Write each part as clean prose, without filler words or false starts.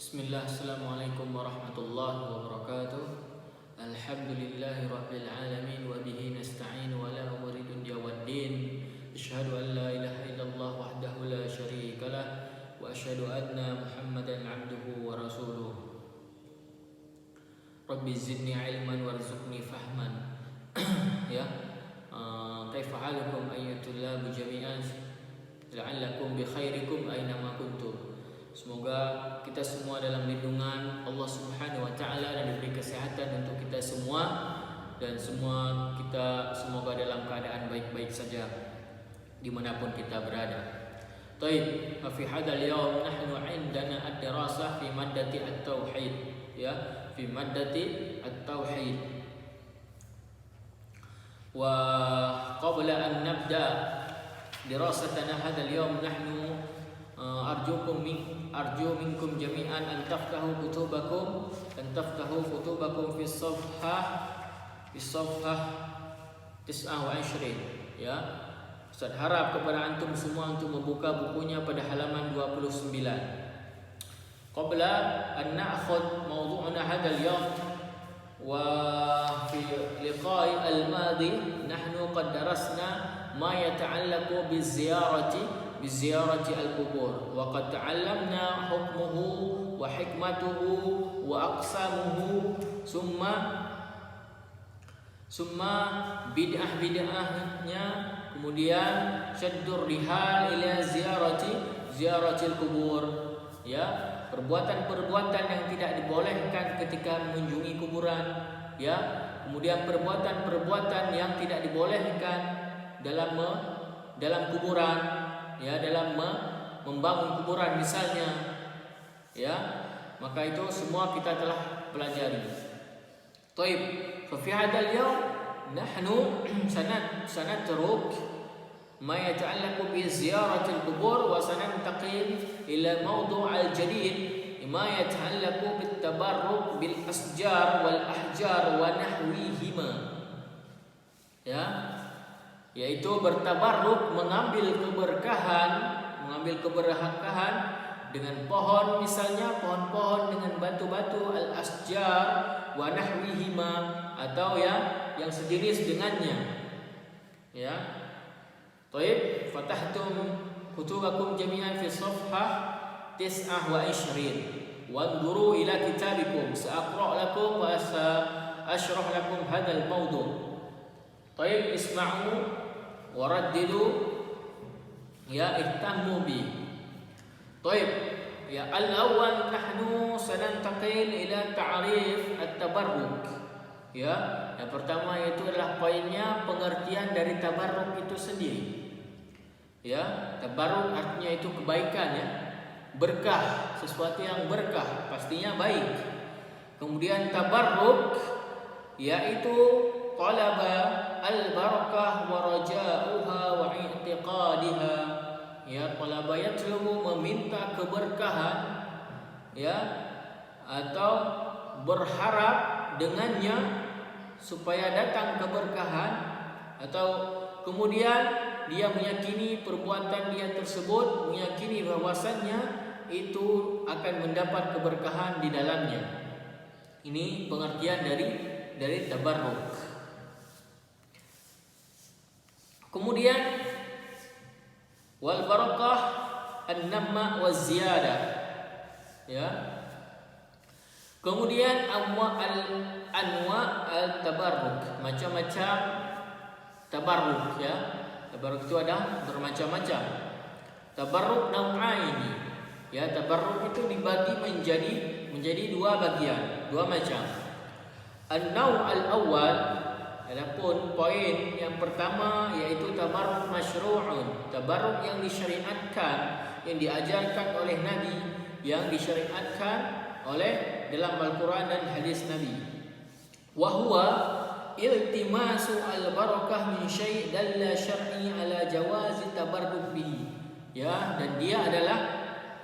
Bismillah, Assalamualaikum warahmatullahi wabarakatuh. Alhamdulillahi rabbil alamin wa bihi nasta'in wa la muridun yawaddin. Asyhadu an la ilaha illallah wahdahu la syarika lah wa asyhadu anna Muhammadan abduhu wa rasuluh. Rabbi zidni ilman warzuqni fahman. Ya. Kaifa halukum ayyatullahi jami'an? La'allakum bi khairikum aina ma kuntum. Semoga kita semua dalam lindungan Allah Subhanahu wa taala dan diberi kesehatan untuk kita semua, dan semua kita semoga dalam keadaan baik-baik saja dimanapun kita berada. Taib, fi hadzal yaum nahnu 'indana ad-dirasah fi maddati at-tauhid, ya, fi maddati at-tauhid. Wa qabla an nabda dirasatana hadzal yaum nahnu arju minkum jami'an an taftahu kutubakum fi safhah 29, ya. Ustaz harap kepada antum semua untuk membuka bukunya pada halaman 29. Qabla an na'khudh mawdu'ana hadzal yawm wa fi liqa'i al-madi nahnu qad darasna ma yata'allaqu biziyarati al-qubur wa qad ta'allamna hukmuhu wa hikmatuhu wa aqsamuhu summa bid'ah-bid'ahnya, kemudian syaddur rihal ila ziyarati al-qubur, ya, perbuatan-perbuatan yang tidak dibolehkan ketika mengunjungi kuburan, ya, kemudian perbuatan-perbuatan yang tidak dibolehkan dalam kuburan, ya, dalam membangun kuburan misalnya, ya, maka itu semua kita telah pelajari. Taib, fa fi hadzal yawm nahnu sanatruk ma yata'allaqu bi ziyarati al-qubur wa sanantaqil ila mawdu' al-jadid ma yata'allaqu bit tabarruk bil asjar wal ahjar wa nahwihima, ya, yaitu bertabarruk, mengambil keberkahan dengan pohon, misalnya pohon-pohon dengan batu-batu, al-asjar wa nahwihima, atau yang sejenis dengannya, ya. Taib, fatahtum kutubakum jami'an fi safhah 29 wanzuru ila kitabikum sa'aqra' lakum wa sa'ashrah lakum hadzal mawdu'. Taib, isma'u waraddidu, ya, ihtammu bi. Taib, ya, al-awwal nahnu sanantaqil ila ta'rif at-tabarruk, ya. Yang pertama itu adalah poinnya pengertian dari tabarruk itu sendiri, ya. Tabarruk artinya itu kebaikan, ya, berkah, sesuatu yang berkah pastinya baik. Kemudian tabarruk yaitu talaba al-barakah wa raja'uha wa i'tiqadiha, ya, talaba yatlubu, meminta keberkahan, ya, atau berharap dengannya supaya datang keberkahan, atau kemudian dia meyakini perbuatan dia tersebut, meyakini bahwasannya itu akan mendapat keberkahan di dalamnya. Ini pengertian dari tabarruk. Kemudian wal barakah an-namma wa ziyadah, ya. Kemudian anwa al-tabarruk, macam-macam tabarruk, ya. Tabarruk itu ada bermacam-macam. Tabarruk nau'aini, ya, tabarruk itu dibagi menjadi dua bagian, dua macam. An-naw' al-awwal, adapun poin yang pertama yaitu tabarruk masyru'un, tabarruk yang disyariatkan, yang diajarkan oleh Nabi, yang disyariatkan oleh dalam Al-Quran dan hadis Nabi. Wa huwa iltimasu al-barakah min syai' dalla syar'i ala jawazi tabarruk bihi, ya, dan dia adalah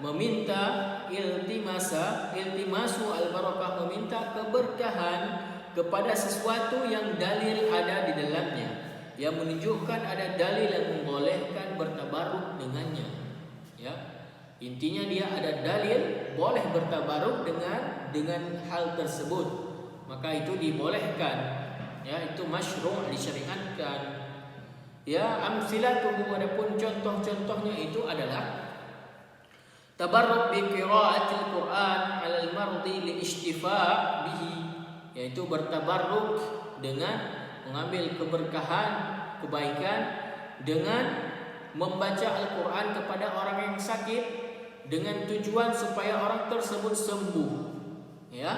meminta iltimasu al-barakah, meminta keberkahan kepada sesuatu yang dalil ada di dalamnya, yang menunjukkan ada dalil yang membolehkan bertabarruk dengannya, ya. Intinya dia ada dalil boleh bertabaruk dengan hal tersebut, maka itu dibolehkan. Ya, itu masyru', disyariatkan. Ya, amsilatuhu, adapun contoh-contohnya itu adalah tabarruk bi qiraatil Qur'an 'alal mardi li ishtifa' bihi, yaitu bertabarruk dengan mengambil keberkahan, kebaikan dengan membaca Al-Qur'an kepada orang yang sakit dengan tujuan supaya orang tersebut sembuh. Ya.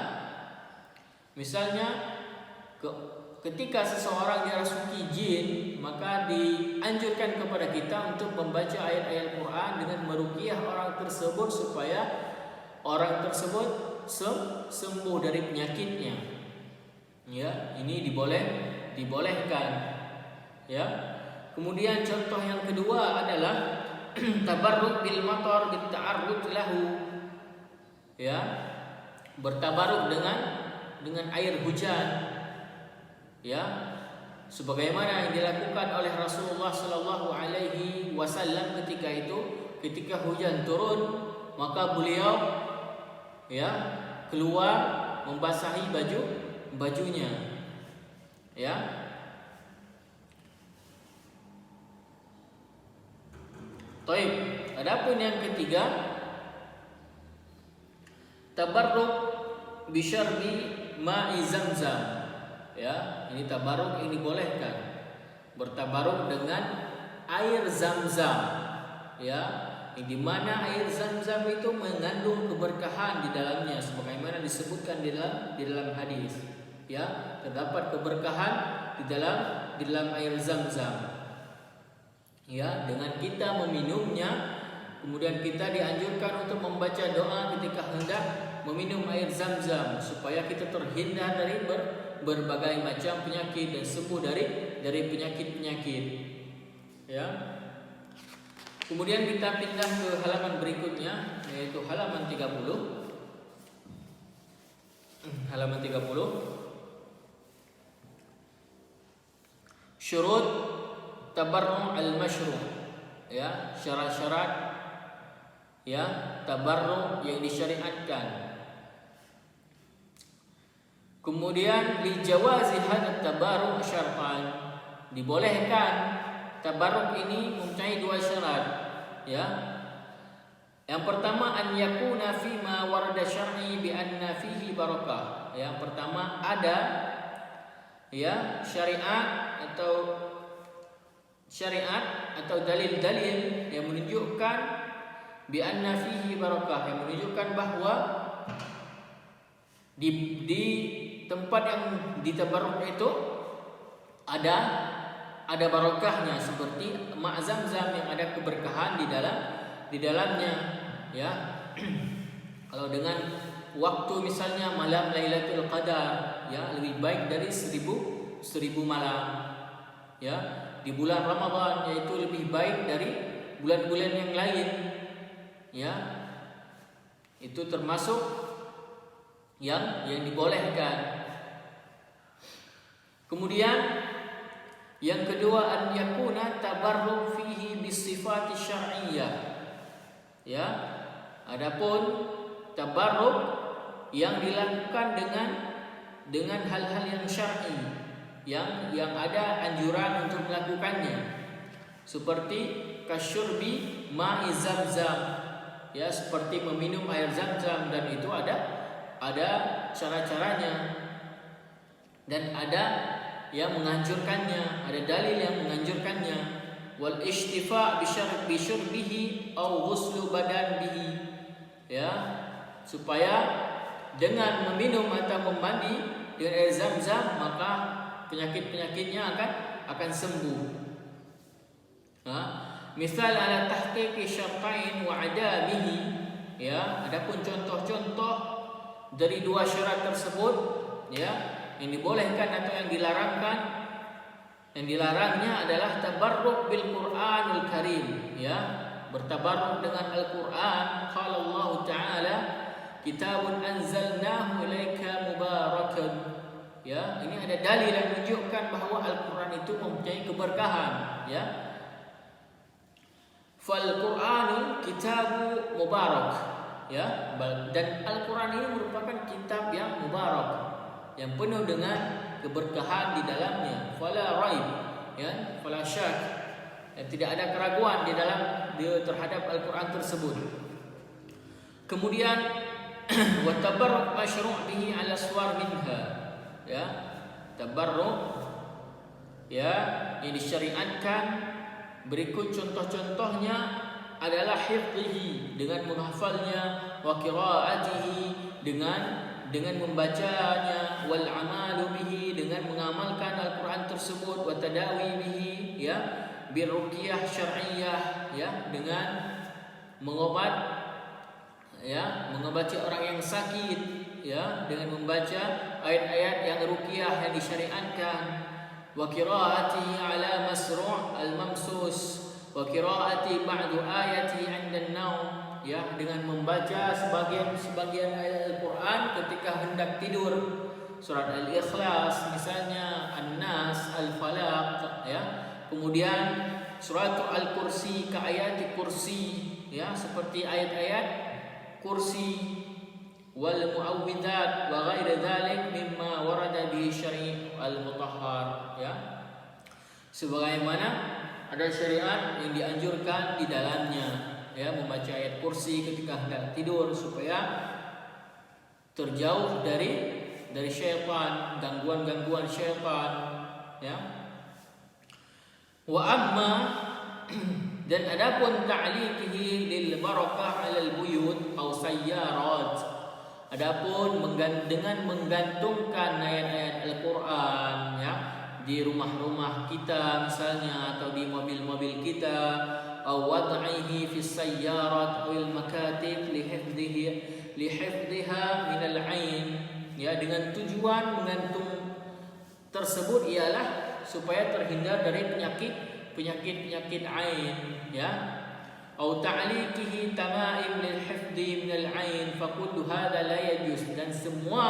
Misalnya ketika seseorang dirasuki jin, maka dianjurkan kepada kita untuk membaca ayat-ayat Quran dengan meruqyah orang tersebut supaya orang tersebut sembuh dari penyakitnya. Ya, ini dibolehkan. Ya. Kemudian contoh yang kedua adalah tabarruk bil matar bit ta'arrud lahu. Ya. Bertabaruk dengan air hujan. Ya, sebagaimana yang dilakukan oleh Rasulullah sallallahu alaihi wasallam ketika hujan turun, maka beliau ya keluar membasahi bajunya. Ya. Baik, adapun yang ketiga, tabarruk bi syarbi ma'i Zamzam. Ya, ini tabaruk ini dibolehkan. Bertabaruk dengan air Zam-Zam. Ya, di mana air Zam-Zam itu mengandung keberkahan di dalamnya sebagaimana disebutkan di dalam hadis. Ya, terdapat keberkahan di dalam air Zam-Zam. Ya, dengan kita meminumnya, kemudian kita dianjurkan untuk membaca doa ketika hendak meminum air Zam-Zam supaya kita terhindar dari berbagai macam penyakit dan sembuh dari penyakit-penyakit. Ya. Kemudian kita pindah ke halaman berikutnya, yaitu halaman 30. Halaman 30. Syurut tabarru' al-masyru'. Ya, syarat-syarat ya tabarru' yang disyariatkan. Kemudian li jawazi hadat tabarruk syartan, dibolehkan tabarruk ini mempunyai dua syarat. Ya. Yang pertama, an yakuna fi ma warada syar'i bi anna fihi barakah. Yang pertama ada ya syariat atau dalil-dalil yang menunjukkan bi anna fihi barakah, yang menunjukkan bahwa di tempat yang ditabarruk itu ada barokahnya, seperti ma' Zamzam yang ada keberkahan di dalamnya. Ya. Kalau dengan waktu misalnya malam Lailatul Qadar, ya, lebih baik dari 1000 malam. Ya, di bulan Ramadan yaitu lebih baik dari bulan-bulan yang lain. Ya. Itu termasuk yang dibolehkan. Kemudian yang kedua, an yakuna tabarruk fihi bisifati syar'iyyah. Ya. Adapun tabarruk yang dilakukan dengan hal-hal yang syar'i, yang ada anjuran untuk melakukannya. Seperti kasyurbi ma'i Zamzam. Ya, seperti meminum air Zamzam, dan itu ada cara-caranya dan ada yang menganjurkannya, ada dalil yang menganjurkannya. Wal ishtifa' bi syurbihi aw ghuslu badan bihi. Ya, supaya dengan meminum atau memandi dengan air Zamzam maka penyakit-penyakitnya akan sembuh. Misal ala tahqiqi syartain wa adamihi. Ya, adapun contoh-contoh dari dua syarat tersebut, ya, yang dibolehkan atau yang dilarangkan. Yang dilarangnya adalah tabarruk bil Qur'anul Karim, ya, bertabarruk dengan Al-Qur'an. Qala Allah Ta'ala, kitabun anzalnahu ilaika mubarakan. Ya, ini ada dalil yang menunjukkan bahwa Al-Qur'an itu mempunyai keberkahan, ya. Fal Qur'anul kitabu mubarak, ya, dan Al-Qur'an ini merupakan kitab yang mubarak, yang penuh dengan keberkahan di dalamnya. Fala raib, ya, fala syak, tidak ada keraguan di dalam terhadap Al-Qur'an tersebut. Kemudian wa tabarruk masyru' bihi ala suwar minha, ya, tabarruk, ya, yang disyariatkan berikut contoh-contohnya adalah hifdhihi, dengan menghafalnya, wa qiraatihi, dengan membacanya, wal amalu bihi, dengan mengamalkan Al-Qur'an tersebut, wa tadawi bihi, ya, biruqyah syar'iyyah, ya, dengan mengobati orang yang sakit, ya, dengan membaca ayat-ayat yang ruqyah yang disyariatkan, wa qiraatihi ala masru' al-mamsus, wa qiraati ba'du ayati 'inda an-naum, ya, dengan membaca sebagian ayat Al-Qur'an ketika hendak tidur. Surat Al-Ikhlas misalnya, An-Nas, Al-Falaq, ya. Kemudian surat Al-Kursi ka ayat kursi, ya, seperti ayat-ayat kursi, wal muawwidzat wa ghairi dzalik mimma warada bihi syari' al-mutahhar, ya. Sebagaimana ada syariat yang dianjurkan di dalamnya, ya, membaca ayat kursi ketika hendak tidur supaya terjauh dari syaitan, gangguan-gangguan syaitan, ya. Wa amma dan adapun ta'liqihi lil barakah 'alal buyut aw sayyarat, adapun dengan menggantungkan ayat-ayat Al-Qur'an, ya, di rumah-rumah kita misalnya, atau di mobil-mobil kita, aw wad'ihi fis sayyarat aw al makatib li hifdhiha min al-'ain, ya, dengan tujuan menggantung tersebut ialah supaya terhindar dari penyakit ain, ya. Au ta'liqihi tamaim lil hifdhi min al-ain fa kullu hadha la yajuz, dan semua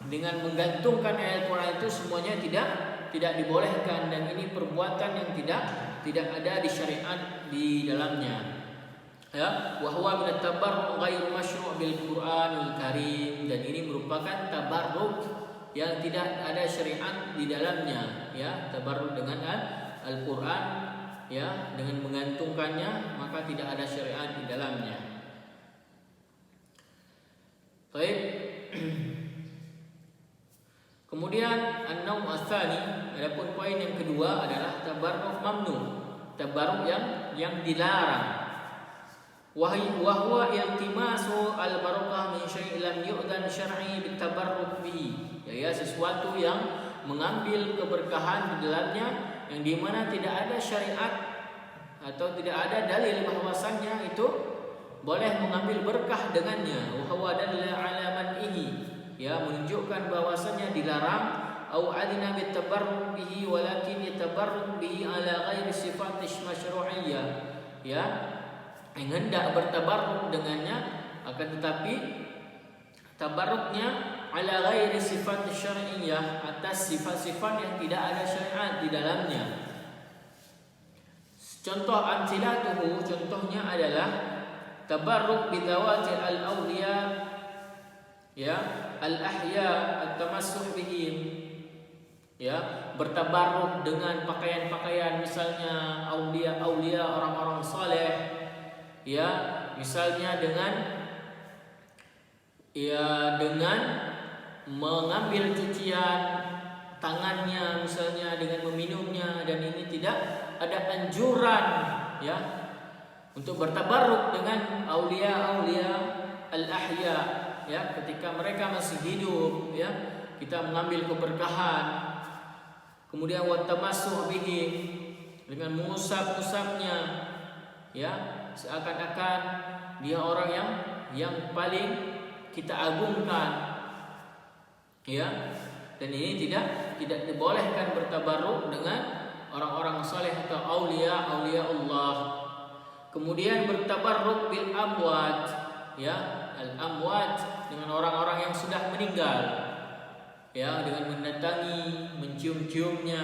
dengan menggantungkan ayat Quran itu semuanya tidak dibolehkan, dan ini perbuatan yang tidak ada di syariat di dalamnya, ya. Wa huwa min at-tabarruk ghairu masyru' bil Qur'anil Karim, dan ini merupakan tabarruk yang tidak ada syariat di dalamnya, ya, tabarruk dengan Al-Qur'an, ya, dengan menggantungkannya, maka tidak ada syariat di dalamnya. Baik. Kemudian an-naum ats-tsani, adapun poin yang kedua adalah tabarruk mamnu, tabarruk yang dilarang. Wa huwa iltimasu al-barakah min syai'in lam yu'dan syar'i bit tabarruk bihi, ya, sesuatu yang mengambil keberkahan di dalamnya, yang dimana tidak ada syariat atau tidak ada dalil bahwasannya itu boleh mengambil berkah dengannya. Wa huwa dalla 'ala man'ihi, ya, menunjukkan bahwasannya dilarang. Au adina bit tabarruk bihi walakin yatabarruk bihi ala ghairi sifat masyru'iyyah, ya, yang hendak bertabarruk dengannya, akan tetapi tabarruknya ala ghairi sifat syar'iyyah, atas sifat-sifat yang tidak ada syariat di dalamnya. Contoh amsilatuhu, contohnya adalah tabarruk bidawati al-awliya, ya, al-ahya, at-tamassuh bihim, ya, bertabarruk dengan pakaian-pakaian misalnya aulia orang-orang saleh, ya, misalnya dengan mengambil cucian tangannya misalnya, dengan meminumnya, dan ini tidak ada anjuran, ya, untuk bertabarruk dengan aulia al-ahya, ya, ketika mereka masih hidup, ya, kita mengambil keberkahan. Kemudian wa tamassuh bihi, dengan mengusap-usapnya, ya, seakan-akan dia orang yang paling kita agungkan, ya, dan ini tidak dibolehkan bertabarruk dengan orang-orang saleh atau aulia Allah. Kemudian bertabarruk bil amwat, ya, al amwat, dengan orang-orang yang sudah meninggal, ya, dengan mendatangi, mencium-ciumnya.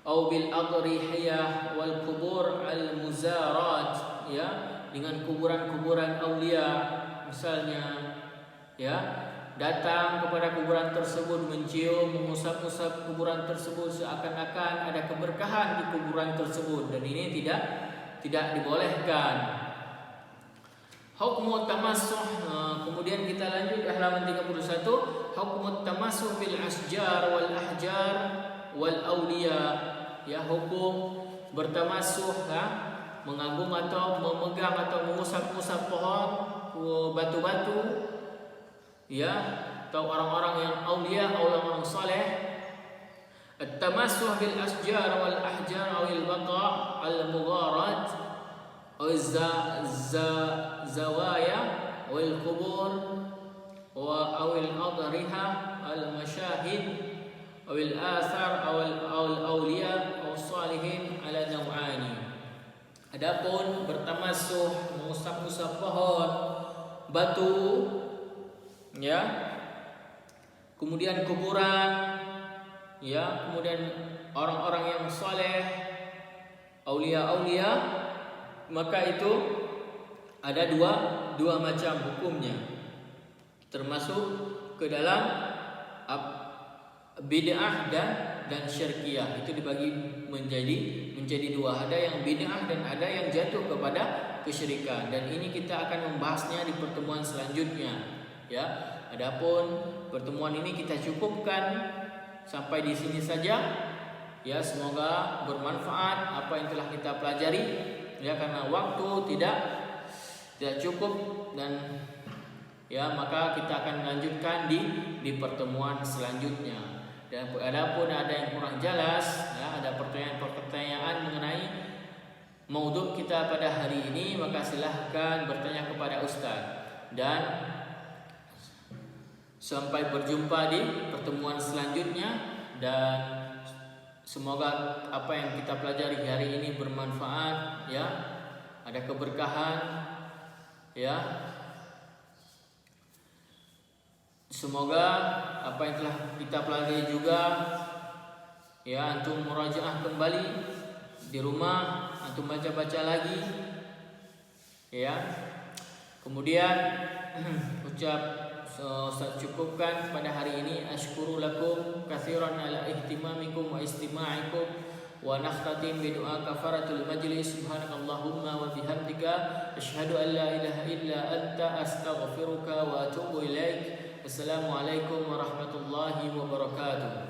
au bil adrihiyah wal kubur al muzarat, ya, dengan kuburan-kuburan aulia misalnya, ya, datang kepada kuburan tersebut, mencium, mengusap-usap kuburan tersebut seakan-akan ada keberkahan di kuburan tersebut, dan ini tidak dibolehkan. Hukmu tamassuh, kemudian kita lanjut halaman 31. Hukmu tamassuh bil asjar wal ahjar wal awliya, ya, hukum bertamassuh, ya, mengagum atau memegang atau mengusap-usap pohon, batu-batu, ya, atau orang-orang yang aulia, orang-orang saleh. At-tamassuh bil asjar wal ahjar aw al baqa' al mugharat aw zawaya wal qubur wa aw al adriha al mashahid aw al athar aw al awliya aw salihin ala naw'ani. Adapun bertamassuh, mengusap-usap pohon, batu, ya, kemudian kuburan, ya, kemudian orang-orang yang saleh, aulia-aulia, maka itu ada dua macam hukumnya, termasuk ke dalam bid'ah dan syirkiyah. Itu dibagi menjadi dua, ada yang bid'ah dan ada yang jatuh kepada kesyirikan, dan ini kita akan membahasnya di pertemuan selanjutnya. Ya, adapun pertemuan ini kita cukupkan sampai di sini saja. Ya, semoga bermanfaat apa yang telah kita pelajari. Ya, karena waktu tidak cukup, dan ya, maka kita akan melanjutkan di pertemuan selanjutnya. Dan adapun ada yang kurang jelas, ya, ada pertanyaan mengenai maudhu kita pada hari ini, maka silahkan bertanya kepada Ustaz. Dan sampai berjumpa di pertemuan selanjutnya, dan semoga apa yang kita pelajari hari ini bermanfaat, ya, ada keberkahan, ya. Semoga apa yang telah kita pelajari juga, ya, antum murajaah kembali di rumah, antum baca-baca lagi, ya. Kemudian saya cukupkan pada hari ini. Asykuru lakum katsiran ala ihtimamikum wa istima'ikum, wa nakhtatim bi du'a kafaratul majlis. Subhanakallahumma wa bihamdika asyhadu an la ilaha illa anta astaghfiruka wa atubu ilaik. Assalamualaikum warahmatullahi wabarakatuh.